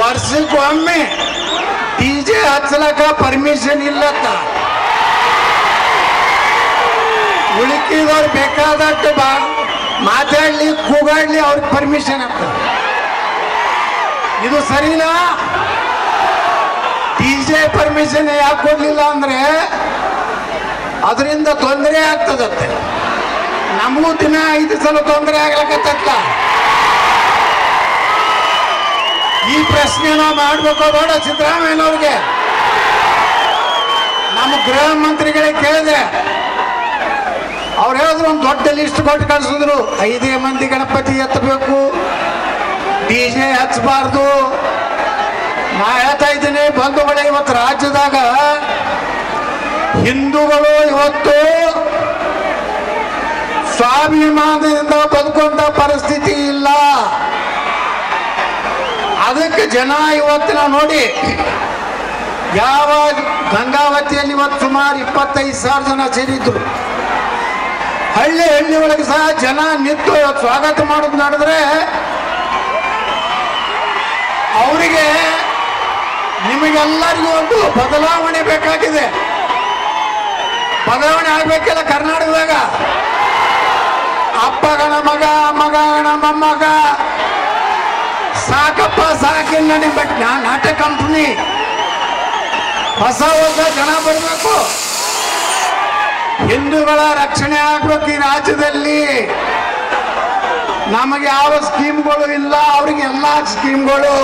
ವರ್ಷಕ್ಕೊಮ್ಮೆ DJ ಹಚ್ಚಲಕ್ಕ permission ಇಲ್ಲತ್ತ. ಉಳಿಕಿದವ್ರು ಬೇಕಾದಷ್ಟು ಮಾತಾಡ್ಲಿ ಕೂಗಾಡ್ಲಿ ಅವ್ರಿಗೆ ಪರ್ಮಿಷನ್ ಆಗ್ತದೆ. ಇದು ಸರಿನಾ? ಡಿಜೆ ಪರ್ಮಿಷನ್ ಯಾಕೆ ಕೊಡ್ಲಿಲ್ಲ ಅಂದ್ರೆ ಅದರಿಂದ ತೊಂದರೆ ಆಗ್ತದತ್ತೆ. ನಮಗೂ ದಿನ 5 ಸಲ ತೊಂದರೆ ಆಗ್ಲಕತ್ತಲ್ಲ. ಈ ಪ್ರಶ್ನೆ ನಾವು ಮಾಡ್ಬೇಕೋ ಬೇಡ ಸಿದ್ದರಾಮಯ್ಯನವ್ರಿಗೆ? ನಮ್ಮ ಗೃಹ ಮಂತ್ರಿಗಳಿಗೆ ಕೇಳಿದೆ, ಅವ್ರು ಹೇಳಿದ್ರು ಒಂದು ದೊಡ್ಡ ಲಿಸ್ಟ್ ಕೊಟ್ಟು ಕಳಿಸಿದ್ರು. 5 ಮಂದಿ ಗಣಪತಿ ಎತ್ತಬೇಕು, ಡಿಜೆ ಹಚ್ಚಬಾರ್ದು. ನಾ ಹೇಳ್ತಾ ಇದ್ದೀನಿ ಬಂಧುಗಳೇ, ಇವತ್ತು ರಾಜ್ಯದಾಗ ಹಿಂದೂಗಳು ಇವತ್ತು ಸ್ವಾಭಿಮಾನದಿಂದ ಬದುಕುವಂತ ಪರಿಸ್ಥಿತಿ ಇಲ್ಲ. ಅದಕ್ಕೆ ಜನ ಇವತ್ತಿನ ನೋಡಿ, ಯಾವ ಗಂಗಾವತಿಯಲ್ಲಿ ಇವತ್ತು ಸುಮಾರು 25,000 ಜನ ಸೇರಿದ್ರು. ಹಳ್ಳಿ ಒಳಗೆ ಸಹ ಜನ ನಿಂತು ಸ್ವಾಗತ ಮಾಡೋದು ನಡೆದ್ರೆ ಅವರಿಗೆ ನಿಮಗೆಲ್ಲರಿಗೂ ಒಂದು ಬದಲಾವಣೆ ಬೇಕಾಗಿದೆ. ಬದಲಾವಣೆ ಆಗ್ಬೇಕಲ್ಲ ಕರ್ನಾಟಕದಾಗ. ಅಪ್ಪಗಣ ಮಗ, ಮಗನ ಮೊಮ್ಮಗ, ಸಾಕಪ್ಪ ಸಾಕಿ ನಡಿಬೇಕು. ನಾಟಕ ಕಂಪನಿ ಹೊಸ ಜನ ಬರಬೇಕು. ಹಿಂದೂಗಳ ರಕ್ಷಣೆ ಆಗ್ಬೇಕು ಈ ರಾಜ್ಯದಲ್ಲಿ. ನಮಗೆ ಯಾವ ಸ್ಕೀಮ್ಗಳು ಇಲ್ಲ, ಅವ್ರಿಗೆ ಎಲ್ಲ ಸ್ಕೀಮ್ಗಳು